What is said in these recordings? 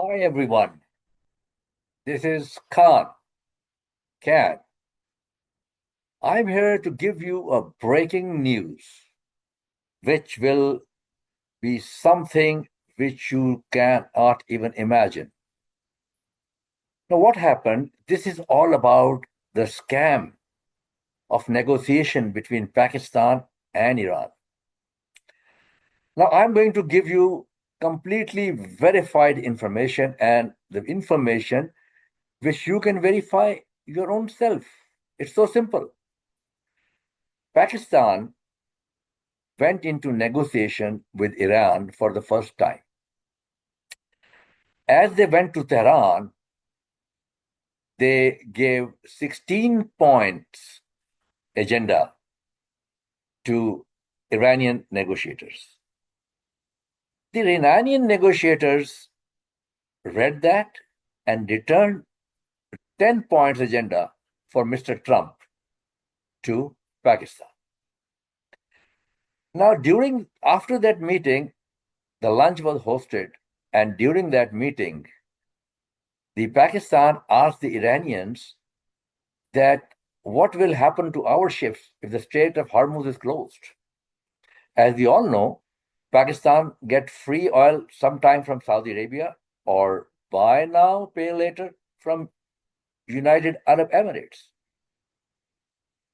Hi everyone, this is Khan. I'm here to give you a breaking news, which will be something which you cannot even imagine. Now, what happened? This is all about the scam of negotiation between Pakistan and Iran. Now, I'm going to give you completely verified information and the information which you can verify your own self. It's so simple. Pakistan went into negotiation with Iran for the first time. As they went to Tehran, they gave 16 points agenda to Iranian negotiators. The Iranian negotiators read that and returned 10 points agenda for Mr. Trump to Pakistan. Now, after that meeting, the lunch was hosted, and during that meeting, the Pakistan asked the Iranians that what will happen to our ships if the Strait of Hormuz is closed. As we all know, Pakistan get free oil sometime from Saudi Arabia or buy now, pay later from United Arab Emirates.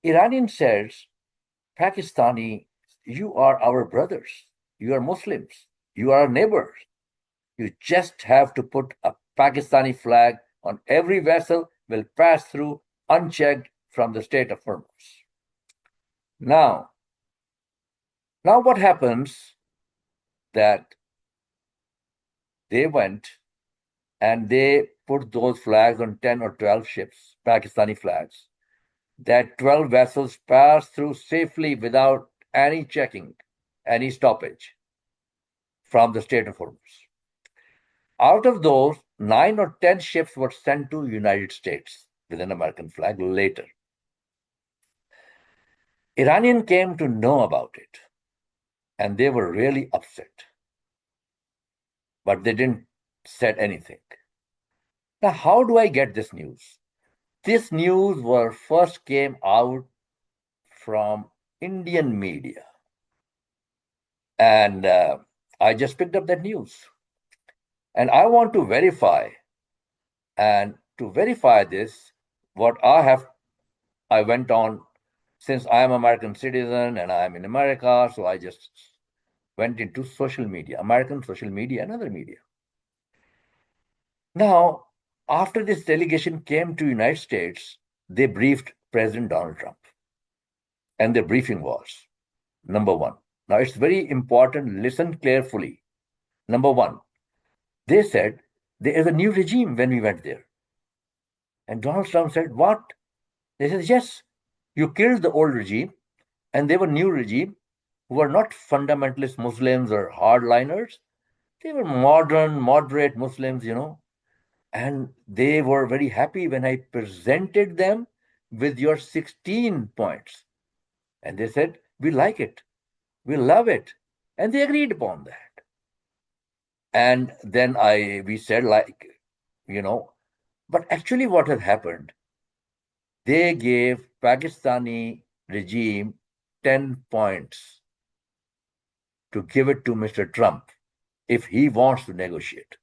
Iranian says, Pakistani, you are our brothers. You are Muslims. You are our neighbors. You just have to put a Pakistani flag on every vessel will pass through unchecked from the Strait of Hormuz. Now what happens that they went and they put those flags on 10 or 12 ships, Pakistani flags, that 12 vessels passed through safely without any checking, any stoppage from the Strait of Hormuz. Out of those, 9 or 10 ships were sent to United States with an American flag later. Iranian came to know about it, and they were really upset. But they didn't say anything. Now, how do I get this news? This news first came out from Indian media. And I just picked up that news. And I want to verify. And to verify this, what I went on, since I am an American citizen and I am in America, so I just went into social media, American social media and other media. Now, after this delegation came to United States, they briefed President Donald Trump. And the briefing was, number one. Now, it's very important, listen carefully. Number one, they said there is a new regime when we went there. And Donald Trump said, what? They said, yes, you killed the old regime, and they were new regime who were not fundamentalist Muslims or hardliners. They were modern, moderate Muslims, and they were very happy when I presented them with your 16 points. And they said, we like it. We love it. And they agreed upon that. And then we said, but actually what has happened, they gave Pakistani regime 10 points to give it to Mr. Trump if he wants to negotiate.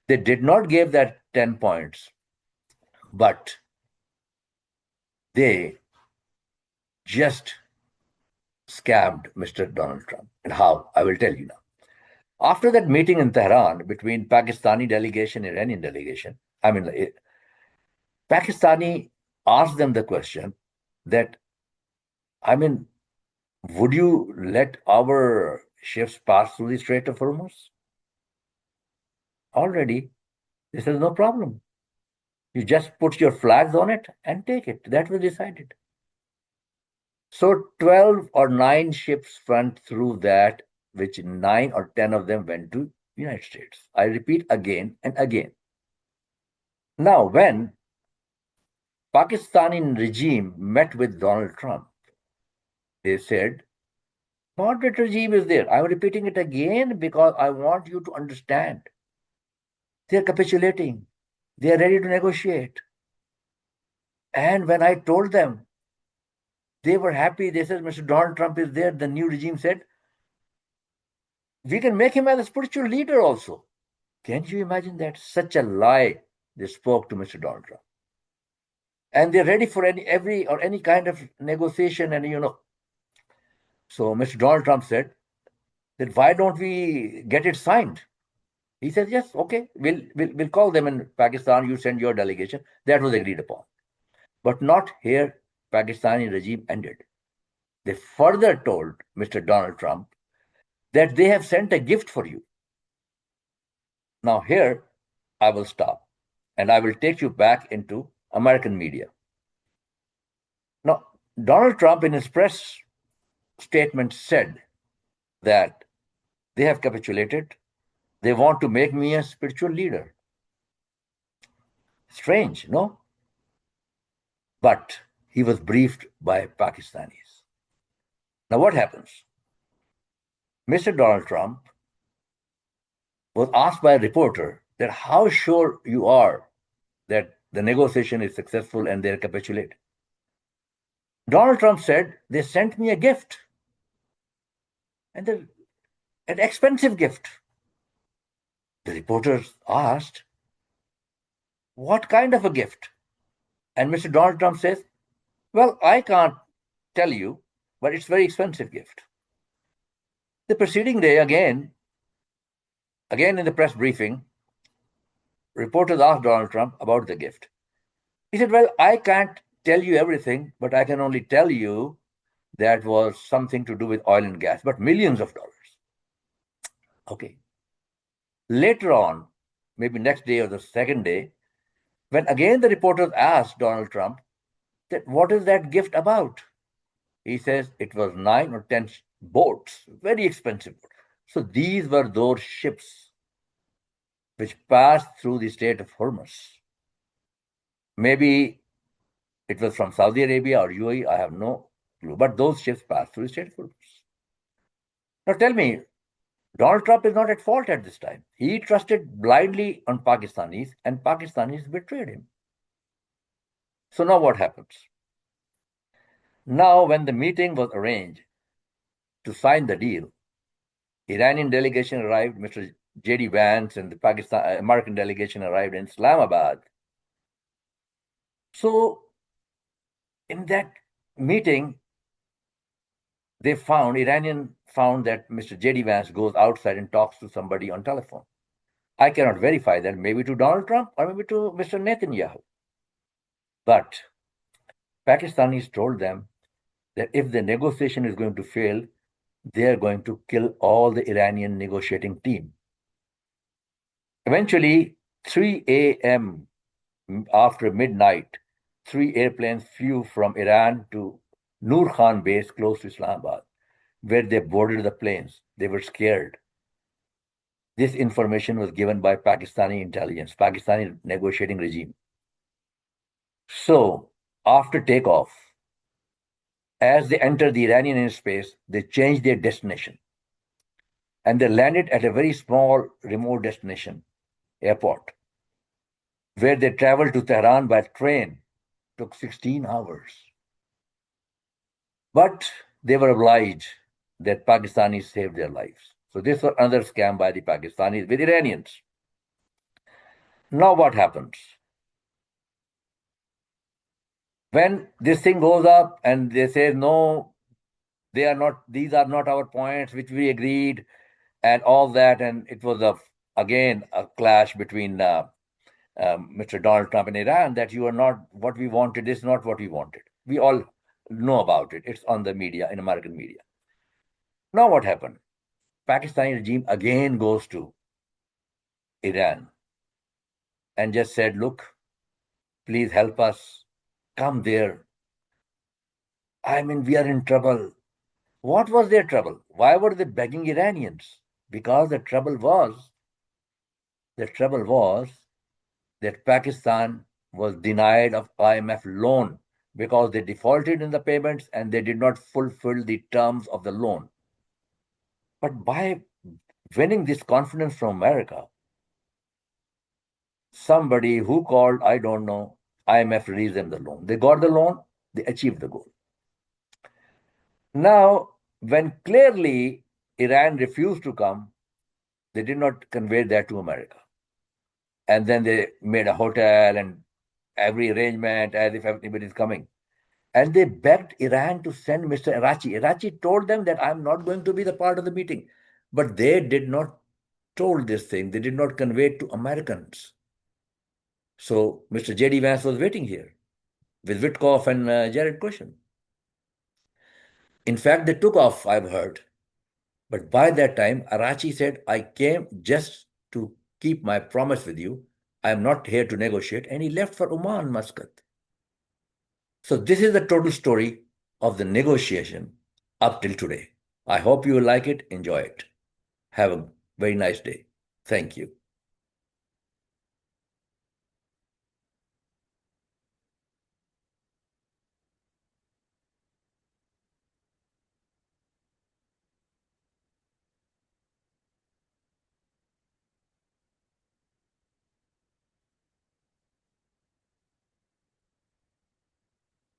They did not give that 10 points, but they just scammed Mr. Donald Trump. And how? I will tell you now. After that meeting in Tehran between Pakistani delegation and Iranian delegation, Pakistani asked them the question that, would you let our ships pass through the Strait of Hormuz? Already, this is no problem. You just put your flags on it and take it. That was decided. So 12 or 9 ships went through that, which 9 or 10 of them went to United States. I repeat again and again. Now, when Pakistani regime met with Donald Trump, they said, moderate regime is there. I'm repeating it again because I want you to understand. They're capitulating. They are ready to negotiate. And when I told them, they were happy. They said, Mr. Donald Trump is there. The new regime said, we can make him as a spiritual leader also. Can you imagine that? Such a lie they spoke to Mr. Donald Trump. And they're ready for any kind of negotiation. And so Mr. Donald Trump said that why don't we get it signed? He said, yes, okay, we'll call them in Pakistan. You send your delegation. That was agreed upon. But not here. Pakistani regime ended. They further told Mr. Donald Trump that they have sent a gift for you. Now, here I will stop and I will take you back into American media. Now, Donald Trump, in his press statement, said that they have capitulated. They want to make me a spiritual leader. Strange, no? But he was briefed by Pakistanis. Now, what happens? Mr. Donald Trump was asked by a reporter that how sure you are that the negotiation is successful and they're capitulated. Donald Trump said, they sent me a gift. And an expensive gift. The reporters asked, what kind of a gift? And Mr. Donald Trump says, well, I can't tell you, but it's a very expensive gift. The preceding day, again in the press briefing, reporters asked Donald Trump about the gift. He said, well, I can't tell you everything, but I can only tell you that was something to do with oil and gas, but millions of dollars. Okay. Later on, maybe next day or the second day, when again the reporters asked Donald Trump that what is that gift about? He says it was 9 or 10 boats, very expensive. So these were those ships which passed through the Strait of Hormuz. Maybe it was from Saudi Arabia or UAE, I have no clue, but those ships passed through the Strait of Hormuz. Now tell me, Donald Trump is not at fault at this time. He trusted blindly on Pakistanis and Pakistanis betrayed him. So now what happens? Now, when the meeting was arranged to sign the deal, Iranian delegation arrived, Mr. J.D. Vance and the American delegation arrived in Islamabad. So in that meeting, Iranian found that Mr. J.D. Vance goes outside and talks to somebody on telephone. I cannot verify that, maybe to Donald Trump or maybe to Mr. Netanyahu. But Pakistanis told them that if the negotiation is going to fail, they are going to kill all the Iranian negotiating team. Eventually, 3 a.m. after midnight, 3 airplanes flew from Iran to Noor Khan base close to Islamabad, where they boarded the planes. They were scared. This information was given by Pakistani intelligence, Pakistani negotiating regime. So, after takeoff, as they entered the Iranian airspace, they changed their destination. And they landed at a very small, remote destination, airport, where they traveled to Tehran by train. Took 16 hours. But they were obliged that Pakistanis saved their lives. So this was another scam by the Pakistanis with Iranians. Now what happens? When this thing goes up and they say, no, these are not our points which we agreed and all that. And it was again a clash between Mr. Donald Trump and Iran that you are not what we wanted, this is not what we wanted. We all know about it. It's on the media, in American media. Now what happened? Pakistani regime again goes to Iran and just said, look, please help us. Come there. I mean, we are in trouble. What was their trouble? Why were they begging Iranians? Because the trouble was that Pakistan was denied of IMF loan because they defaulted in the payments and they did not fulfill the terms of the loan. But by winning this confidence from America, Somebody who called, I don't know, IMF released them the loan. They got the loan, they achieved the goal. Now, when clearly Iran refused to come, they did not convey that to America. And then they made a hotel and every arrangement as if everybody is coming. And they begged Iran to send Mr. Arachi. Arachi told them that I'm not going to be the part of the meeting. But they did not told this thing. They did not convey it to Americans. So Mr. J.D. Vance was waiting here with Witkoff and Jared Kushner. In fact, they took off, I've heard. But by that time, Arachi said, I came just to keep my promise with you. I am not here to negotiate. And he left for Oman, Muscat. So this is the total story of the negotiation up till today. I hope you will like it, enjoy it. Have a very nice day. Thank you.